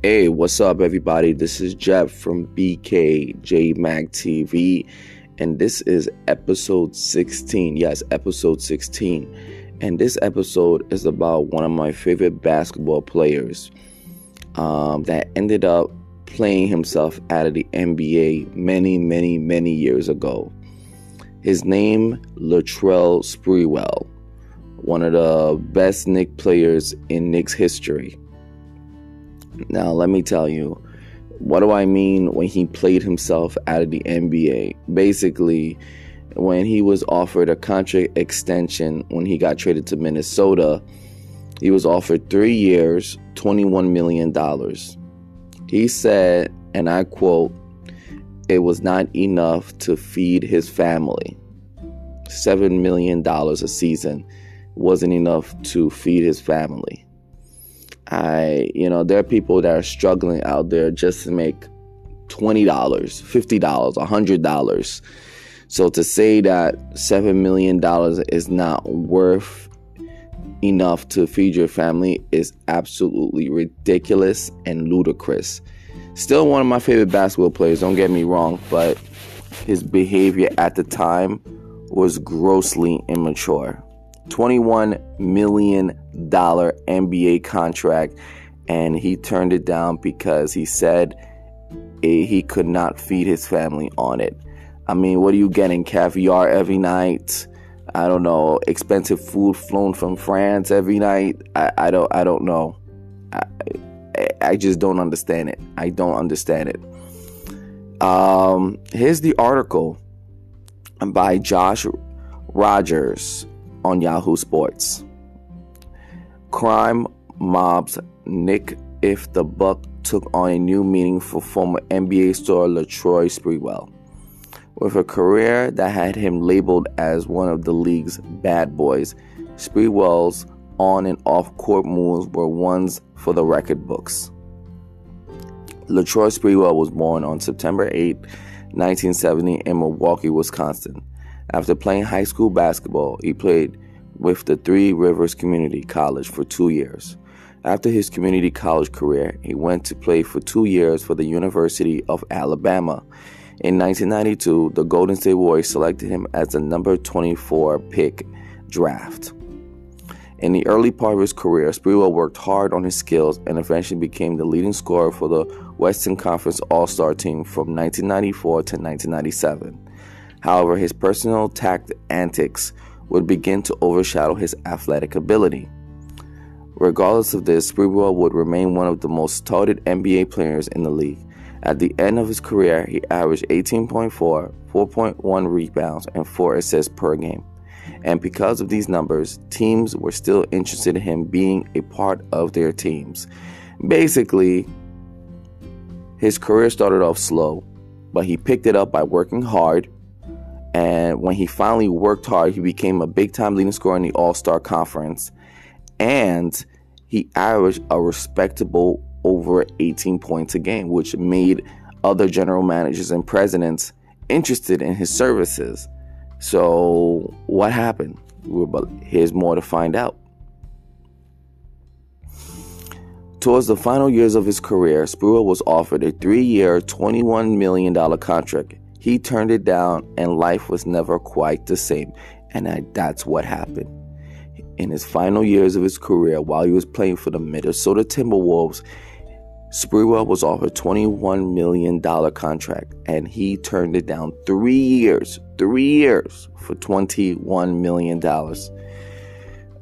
Hey, what's up, everybody? This is Jeff from BKJmacTV, and this is episode 16. Yes, episode 16. And this episode is about one of my favorite basketball players that ended up playing himself out of the NBA many years ago. His name, Latrell Sprewell, one of the best Knicks players in Knicks history. Now, let me tell you, what do I mean when he played himself out of the NBA? Basically, when he was offered a contract extension when he got traded to Minnesota, he was offered 3 years, $21 million. He said, and I quote, "It was not enough to feed his family." $7 million a season wasn't enough to feed his family. There are people that are struggling out there just to make $20, $50, $100. So to say that $7 million is not worth enough to feed your family is absolutely ridiculous and ludicrous. Still one of my favorite basketball players, don't get me wrong, but his behavior at the time was grossly immature. $21 million NBA contract, and he turned it down because he said he could not feed his family on it. I mean, what are you getting? Caviar every night? I don't know. Expensive food flown from France every night? I don't know. I just don't understand it. I don't understand it. Here's the article by Josh Rogers on Yahoo Sports. Crime mobs Nick if the buck took on a new meaning for former NBA star Latrell Sprewell. With a career that had him labeled as one of the league's bad boys, Sprewell's on and off court moves were ones for the record books. Latrell Sprewell was born on September 8, 1970 in Milwaukee, Wisconsin. After playing high school basketball, he played with the Three Rivers Community College for 2 years. After his community college career, he went to play for 2 years for the University of Alabama. In 1992, the Golden State Warriors selected him as the number 24 pick draft. In the early part of his career, Sprewell worked hard on his skills and eventually became the leading scorer for the Western Conference All-Star team from 1994 to 1997. However, his personal antics would begin to overshadow his athletic ability. Regardless of this, Sprewell would remain one of the most touted NBA players in the league. At the end of his career, he averaged 18.4, 4.1 rebounds, and 4 assists per game. And because of these numbers, teams were still interested in him being a part of their teams. Basically, his career started off slow, but he picked it up by working hard. And when he finally worked hard, he became a big-time leading scorer in the All-Star Conference. And he averaged a respectable over 18 points a game, which made other general managers and presidents interested in his services. So what happened? Here's more to find out. Towards the final years of his career, Sprewell was offered a 3-year, $21 million contract. He turned it down, and life was never quite the same. And that's what happened. In his final years of his career, while he was playing for the Minnesota Timberwolves, Sprewell was offered a $21 million contract, and he turned it down 3 years for $21 million.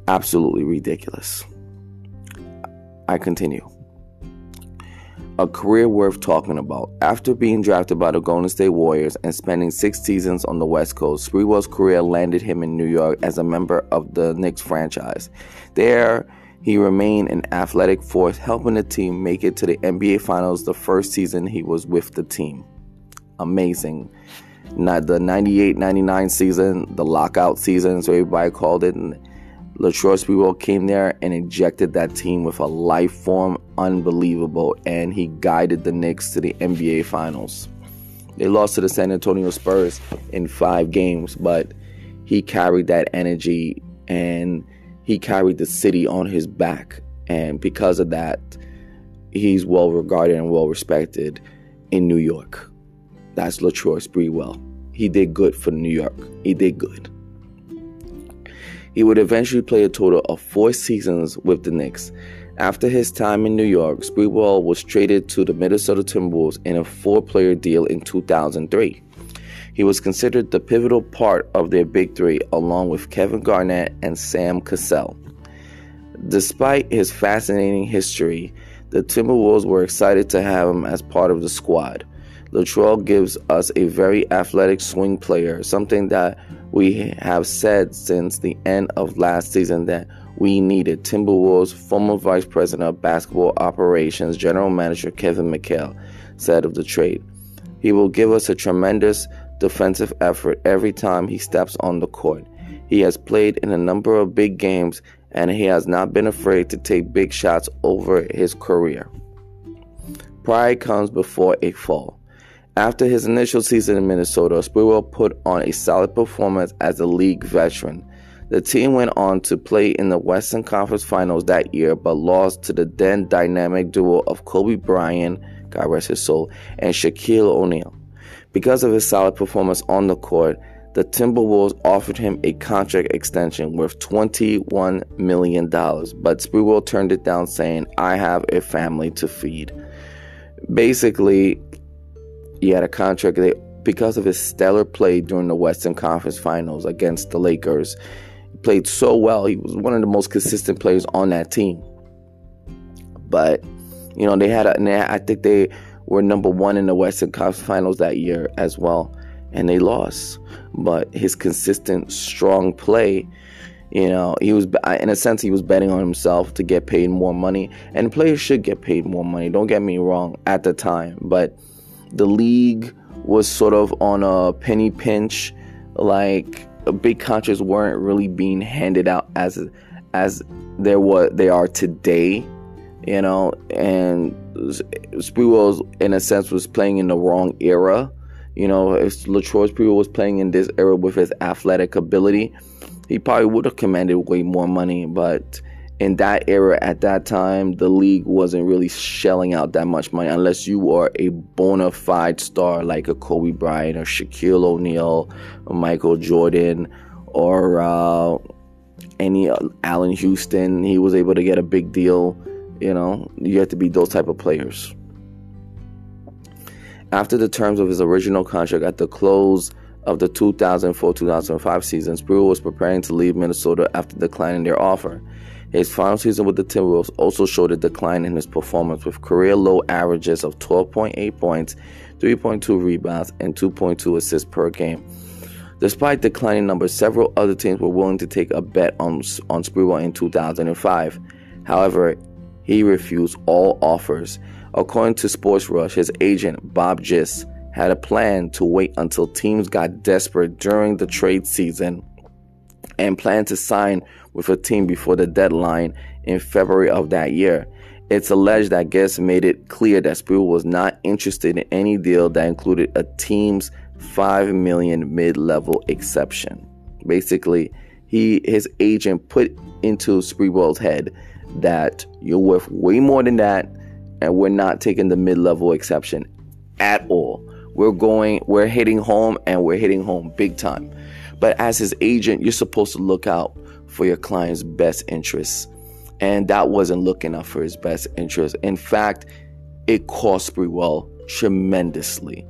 Absolutely ridiculous. I continue. A career worth talking about. After being drafted by the Golden State Warriors and spending 6 seasons on the West Coast, Sprewell's career landed him in New York as a member of the Knicks franchise. There, he remained an athletic force, helping the team make it to the NBA Finals the first season he was with the team. Amazing. Not the 98-99 season, the lockout season, so everybody called it. And Latrell Sprewell came there and injected that team with a life form unbelievable, and he guided the Knicks to the NBA Finals. They lost to the San Antonio Spurs in 5 games, but he carried that energy and he carried the city on his back. And because of that, he's well regarded and well respected in New York. That's Latrell Sprewell. He did good for New York. He did good. He would eventually play a total of 4 seasons with the Knicks. After his time in New York, Sprewell was traded to the Minnesota Timberwolves in a 4-player deal in 2003. He was considered the pivotal part of their big three, along with Kevin Garnett and Sam Cassell. Despite his fascinating history, the Timberwolves were excited to have him as part of the squad. Latrell gives us a very athletic swing player, something that we have said since the end of last season that we needed. Timberwolves former Vice President of Basketball Operations, General Manager Kevin McHale, said of the trade. He will give us a tremendous defensive effort every time he steps on the court. He has played in a number of big games, and he has not been afraid to take big shots over his career. Pride comes before a fall. After his initial season in Minnesota, Sprewell put on a solid performance as a league veteran. The team went on to play in the Western Conference Finals that year, but lost to the then dynamic duo of Kobe Bryant, God rest his soul, and Shaquille O'Neal. Because of his solid performance on the court, the Timberwolves offered him a contract extension worth $21 million, but Sprewell turned it down, saying, "I have a family to feed." Basically, he had a contract because of his stellar play during the Western Conference Finals against the Lakers. He played so well. He was one of the most consistent players on that team. But, you know, I think they were number 1 in the Western Conference Finals that year as well, and they lost. But his consistent, strong play, you know, he was, in a sense, he was betting on himself to get paid more money, and players should get paid more money. Don't get me wrong at the time, but the league was sort of on a penny pinch. Like, big contracts weren't really being handed out as they are today, you know. And Sprewell, in a sense, was playing in the wrong era. You know, if Latrell Sprewell was playing in this era with his athletic ability, he probably would have commanded way more money. But in that era, at that time, the league wasn't really shelling out that much money unless you are a bona fide star like a Kobe Bryant or Shaquille O'Neal or Michael Jordan or any Allen Houston. He was able to get a big deal. You know, you have to be those type of players. After the terms of his original contract at the close of the 2004-2005 season, Sprewell was preparing to leave Minnesota after declining their offer. His final season with the Timberwolves also showed a decline in his performance, with career low averages of 12.8 points, 3.2 rebounds, and 2.2 assists per game. Despite declining numbers, several other teams were willing to take a bet on Sprewell in 2005. However, he refused all offers. According to Sports Rush, his agent, Bob Gist, had a plan to wait until teams got desperate during the trade season and planned to sign with a team before the deadline in February of that year. It's alleged that Gist made it clear that Sprewell was not interested in any deal that included a team's $5 million mid-level exception. Basically, his agent put into Sprewell's head that you're worth way more than that, and we're not taking the mid-level exception at all. We're hitting home, and we're hitting home big time. But as his agent, you're supposed to look out for your client's best interests. And that wasn't looking out for his best interests. In fact, it cost Sprewell tremendously.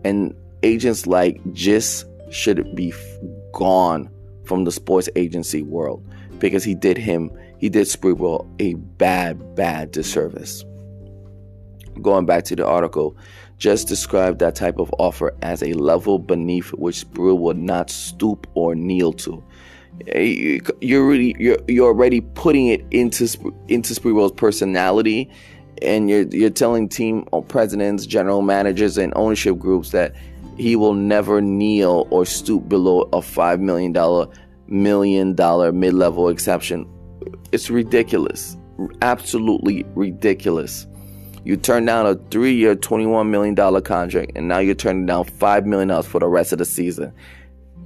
And agents like Gist should be gone from the sports agency world, because he did Sprewell a bad disservice. Going back to the article, Just described that type of offer as a level beneath which Sprewell would not stoop or kneel to. You're already putting it into Sprewell's personality, and you're telling team presidents, general managers, and ownership groups that he will never kneel or stoop below a $5 million mid-level exception. It's ridiculous, absolutely ridiculous. You turned down a 3-year, $21 million contract, and now you're turning down $5 million for the rest of the season.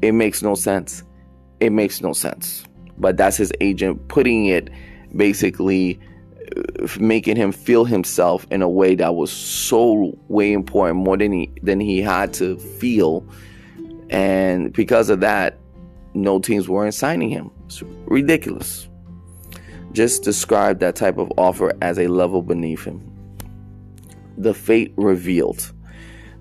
It makes no sense. It makes no sense. But that's his agent putting it basically making him feel himself in a way that was so way important, more than he had to feel. And because of that, no teams weren't signing him. It's ridiculous. Just describe that type of offer as a level beneath him. The fate revealed.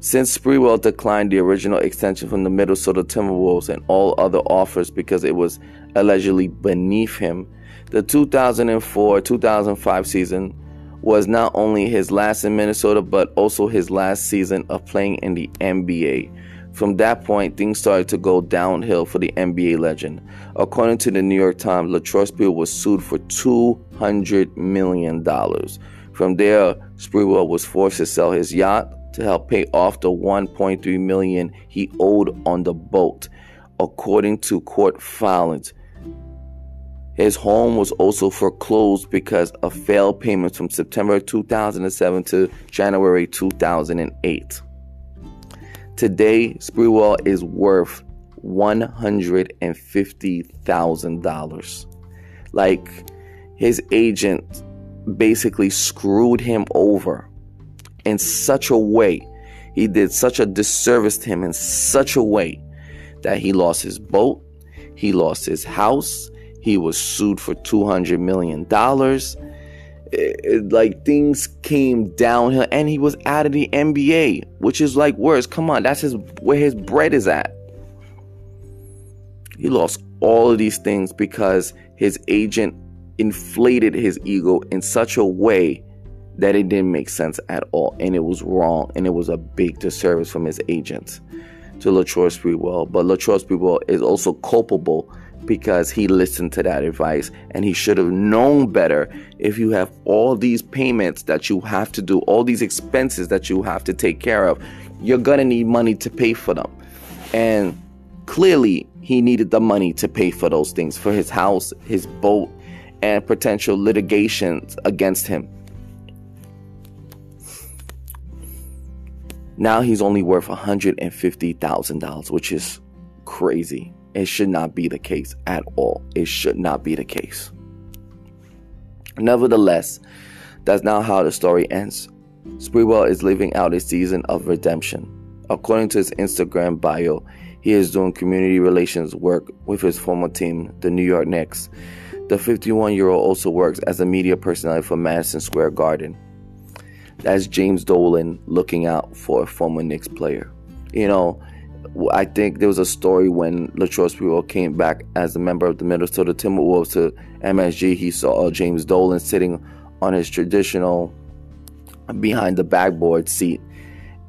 Since Sprewell declined the original extension from the Minnesota Timberwolves and all other offers because it was allegedly beneath him, the 2004-2005 season was not only his last in Minnesota, but also his last season of playing in the NBA. From that point, things started to go downhill for the NBA legend. According to the New York Times, Latrell Sprewell was sued for $200 million. From there, Sprewell was forced to sell his yacht to help pay off the $1.3 million he owed on the boat. According to court filings, his home was also foreclosed because of failed payments from September 2007 to January 2008. Today, Sprewell is worth $150,000. Like, his agent basically screwed him over in such a way. He did such a disservice to him in such a way that he lost his boat, he lost his house, he was sued for $200 million. Like, things came downhill, and he was out of the NBA, which is like worse. Come on, that's where his bread is at. He lost all of these things because his agent inflated his ego in such a way that it didn't make sense at all, and it was wrong, and it was a big disservice from his agent to Latrell Sprewell. But Latrell Sprewell is also culpable because he listened to that advice, and he should have known better. If you have all these payments that you have to do, all these expenses that you have to take care of, you're gonna need money to pay for them. And clearly he needed the money to pay for those things, for his house, his boat, and potential litigations against him. Now he's only worth $150,000, which is crazy. It should not be the case at all. It should not be the case. Nevertheless, that's not how the story ends. Sprewell is living out a season of redemption. According to his Instagram bio, he is doing community relations work with his former team, the New York Knicks. The 51-year-old also works as a media personality for Madison Square Garden. That's James Dolan looking out for a former Knicks player. You know, I think there was a story when Latrell Sprewell came back as a member of the Minnesota Timberwolves to MSG. He saw James Dolan sitting on his traditional behind the backboard seat,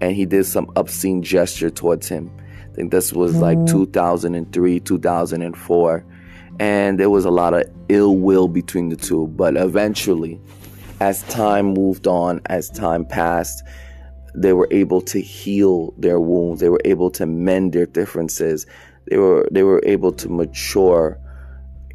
and he did some obscene gesture towards him. I think this was like 2003, 2004, and there was a lot of ill will between the two. But eventually, as time moved on, as time passed, they were able to heal their wounds. They were able to mend their differences. They were able to mature,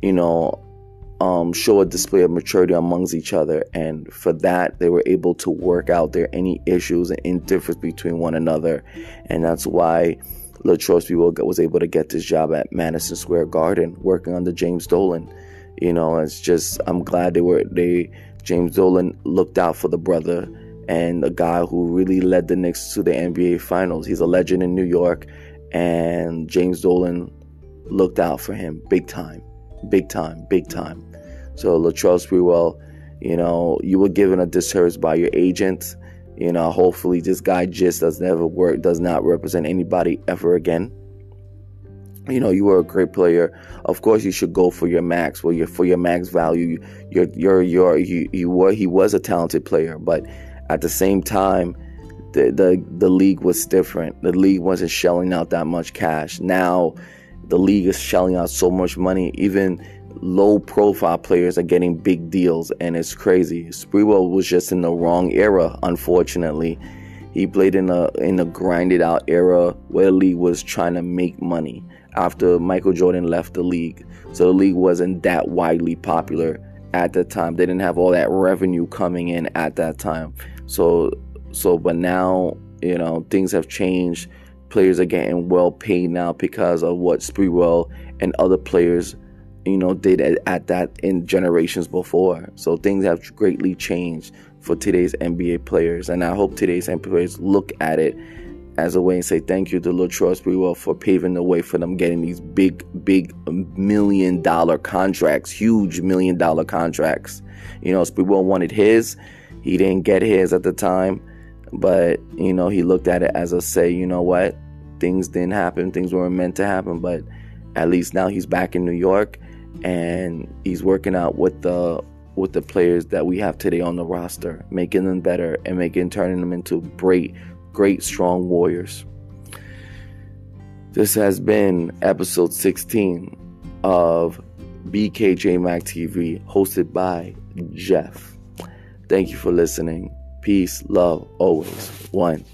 show a display of maturity amongst each other. And for that, they were able to work out any issues and indifference between one another. And that's why Latrell Sprewell was able to get this job at Madison Square Garden, working under James Dolan. It's just, I'm glad James Dolan looked out for the brother, and a guy who really led the Knicks to the NBA Finals. He's a legend in New York, and James Dolan looked out for him big time. So Latrell Sprewell, you were given a disservice by your agent. Hopefully this guy just does not represent anybody ever again. You were a great player. Of course, you should go for your max. For your max value, he was a talented player, but at the same time, the league was different. The league wasn't shelling out that much cash. Now, the league is shelling out so much money. Even low-profile players are getting big deals, and it's crazy. Sprewell was just in the wrong era, unfortunately. He played in a grinded-out era where the league was trying to make money after Michael Jordan left the league. So the league wasn't that widely popular at that time. They didn't have all that revenue coming in at that time. But now, things have changed. Players are getting well paid now because of what Sprewell and other players, did at that in generations before. So things have greatly changed for today's NBA players, and I hope today's NBA players look at it as a way and say thank you to Latrell Sprewell for paving the way for them getting these big $1 million contracts, huge $1 million contracts. Sprewell wanted his. He didn't get his at the time, but he looked at it as a say, you know what, things didn't happen, things weren't meant to happen, but at least now he's back in New York and he's working out with the players that we have today on the roster, making them better and turning them into great strong warriors. This has been episode 16 of BKJmacTV, hosted by Jeff. Thank you for listening. Peace, love, always. One.